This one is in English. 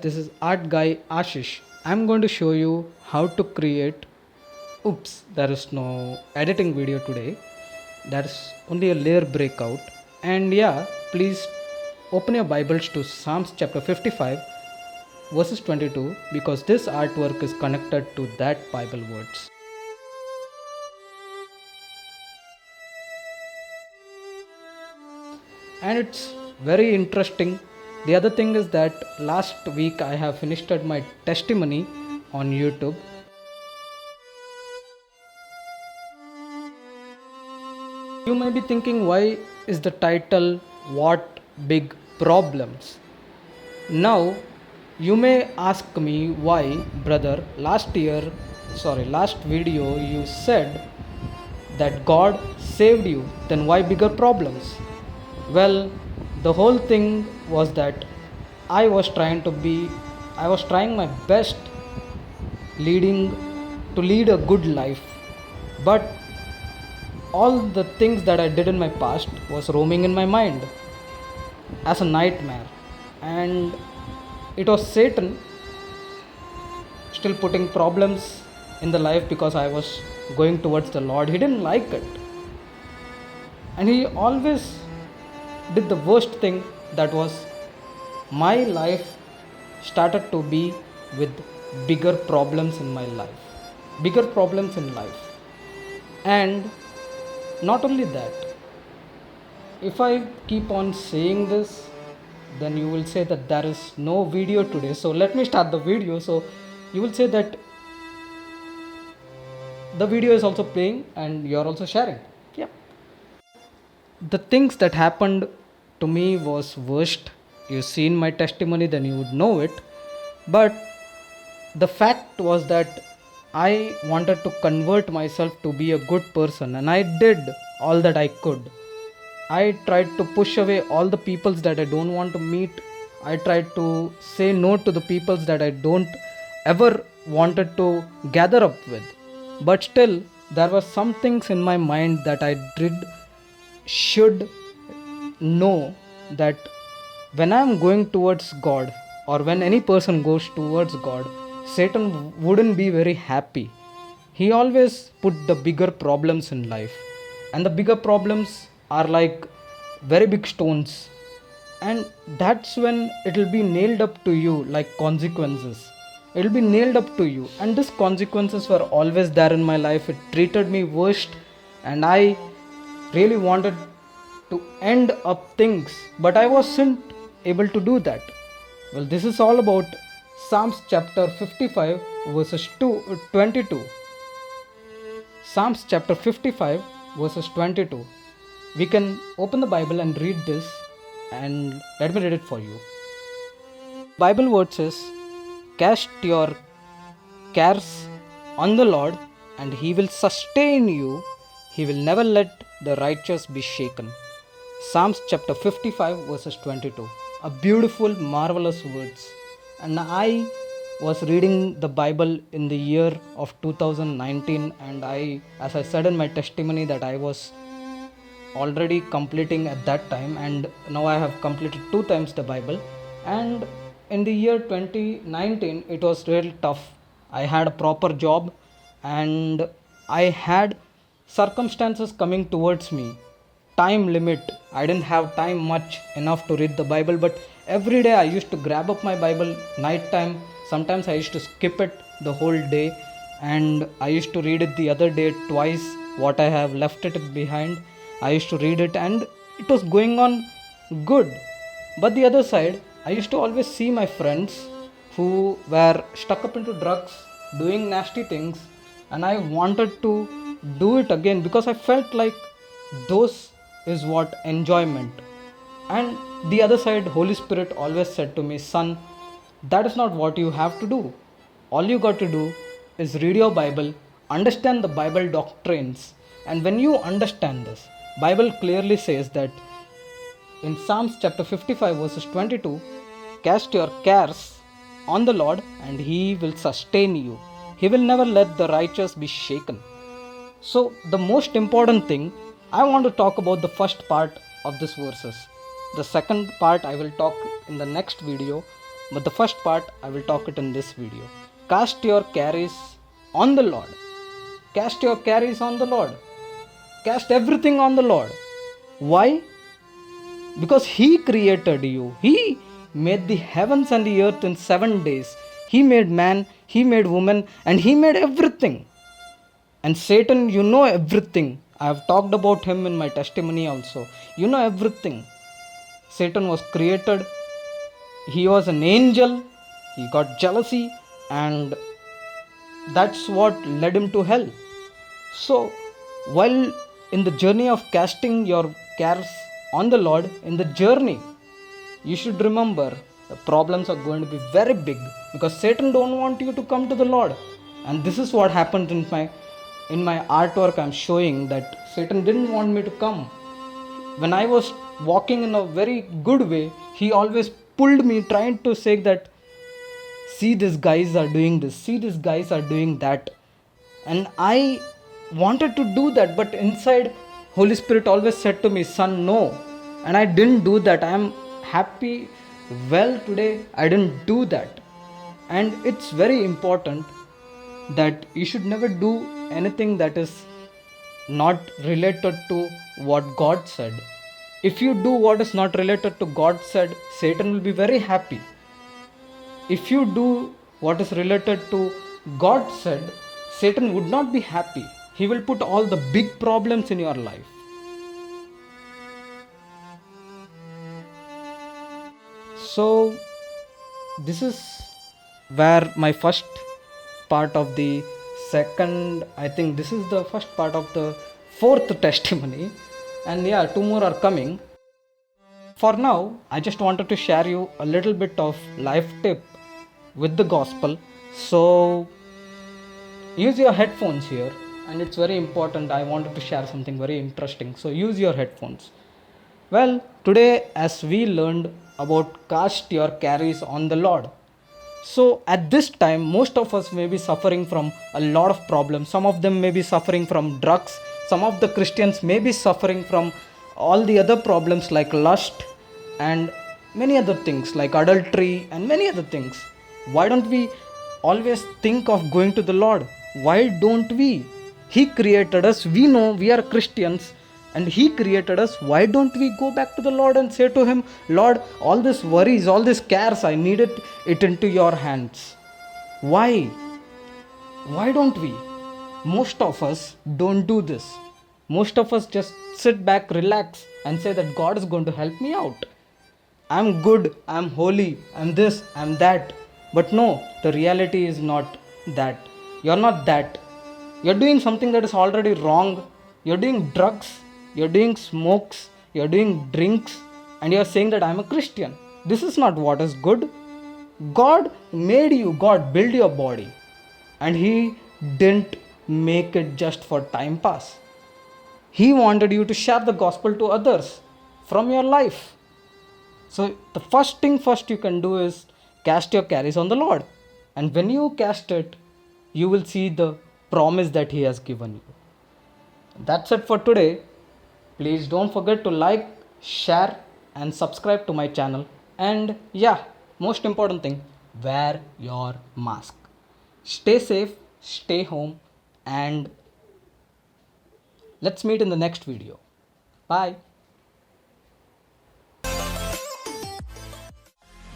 this is art guy Ashish. I'm going to show you how to create. Oops, there is no editing video today. There's only a layer breakout. And yeah, please open your Bibles to Psalms chapter 55 verses 22 because this artwork is connected to that Bible words. And it's very interesting. The other thing is that last week I have finished my testimony on YouTube. You may be thinking, why is the title What Big Problems? Now you may ask me, why brother, last video you said that God saved you, then why bigger problems? Well, the whole thing was that I was trying my best to lead a good life, but all the things that I did in my past was roaming in my mind as a nightmare, and it was Satan still putting problems in the life because I was going towards the Lord. He didn't like it, and he always did the worst thing, that was my life started to be with bigger problems in life. And not only that, if I keep on saying this, then you will say that there is no video today. So let me start the video. So you will say that the video is also playing and you are also sharing. Yeah. The things that happened to me was worst. You seen my testimony, then you would know it. But the fact was that I wanted to convert myself to be a good person, and I did all that I could. I tried to push away all the peoples that I don't want to meet. I tried to say no to the peoples that I don't ever wanted to gather up with. But still, there were some things in my mind that I should know, that when I am going towards God, or when any person goes towards God, Satan wouldn't be very happy. He always put the bigger problems in life, and the bigger problems are like very big stones, and that's when it will be nailed up to you like consequences. It will be nailed up to you, and these consequences were always there in my life. It treated me worst, and I really wanted to end up things, but I wasn't able to do that. Well, this is all about Psalms chapter 55 verses 22. Psalms chapter 55 verses 22. We can open the Bible and read this, and let me read it for you. Bible word says, cast your cares on the Lord and He will sustain you. He will never let the righteous be shaken. Psalms chapter 55 verses 22. A beautiful, marvelous words. And I was reading the Bible in the year of 2019, and as I said in my testimony, that I was already completing at that time, and now I have completed 2 times the Bible. And in the year 2019, it was really tough. I had a proper job, and I had circumstances coming towards me. Time limit. I didn't have time much enough to read the Bible, but every day I used to grab up my Bible night time. Sometimes I used to skip it the whole day, and I used to read it the other day twice. What I have left it behind, I used to read it, and it was going on good. But the other side, I used to always see my friends who were stuck up into drugs, doing nasty things, and I wanted to do it again because I felt like those is what enjoyment. And the other side, Holy Spirit always said to me, son, that is not what you have to do. All you got to do is read your Bible, understand the Bible doctrines, and when you understand this, Bible clearly says that in Psalms chapter 55 verses 22, cast your cares on the Lord and He will sustain you. He will never let the righteous be shaken. So the most important thing, I want to talk about the first part of this verses. The second part I will talk in the next video. but the first part I will talk it in this video. Cast your carries on the Lord. Cast your carries on the Lord. Cast everything on the Lord. Why? Because He created you. He made the heavens and the earth in 7 days. He made man, He made woman, and He made everything. And Satan, you know everything. I have talked about him in my testimony also. You know everything. Satan was created. He was an angel. He got jealousy, and that's what led him to hell. So, while in the journey of casting your cares on the Lord, in the journey, you should remember the problems are going to be very big because Satan don't want you to come to the Lord. And this is what happened in my artwork. I'm showing that Satan didn't want me to come. When I was walking in a very good way, he always pulled me, trying to say that, see, these guys are doing this, see, these guys are doing that. And I wanted to do that, but inside, Holy Spirit always said to me, son, no. And I didn't do that. I am happy. Well, today I didn't do that. And it's very important that you should never do anything that is not related to what God said. If you do what is not related to God said, Satan will be very happy. If you do what is related to God said, Satan would not be happy. He will put all the big problems in your life. So, this is where my first part of the second, I think this is the first part of the fourth testimony. And yeah, 2 more are coming. For now, I just wanted to share you a little bit of life tip with the gospel. So, use your headphones here, and it's very important. I wanted to share something very interesting. So, use your headphones. Well, today, as we learned about cast your carries on the Lord. So, at this time, most of us may be suffering from a lot of problems. Some of them may be suffering from drugs. Some of the Christians may be suffering from all the other problems like lust and many other things like adultery and many other things. Why don't we always think of going to the Lord? Why don't we? He created us. We know we are Christians and He created us. Why don't we go back to the Lord and say to Him, Lord, all these worries, all these cares, I needed it into your hands. Why? Why don't we? Most of us don't do this. Most of us just sit back, relax, and say that God is going to help me out. I'm good, I'm holy, I'm this, I'm that. But no, the reality is not that. You're not that. You're doing something that is already wrong. You're doing drugs, you're doing smokes, you're doing drinks, and you're saying that I'm a Christian. This is not what is good. God made you, God built your body, and He didn't make it just for time pass. He wanted you to share the gospel to others from your life. So the first thing first you can do is cast your carries on the Lord. And when you cast it, you will see the promise that He has given you. That's it for today. Please don't forget to like, share and subscribe to my channel. And yeah, most important thing, wear your mask. Stay safe, stay home, and let's meet in the next video. Bye.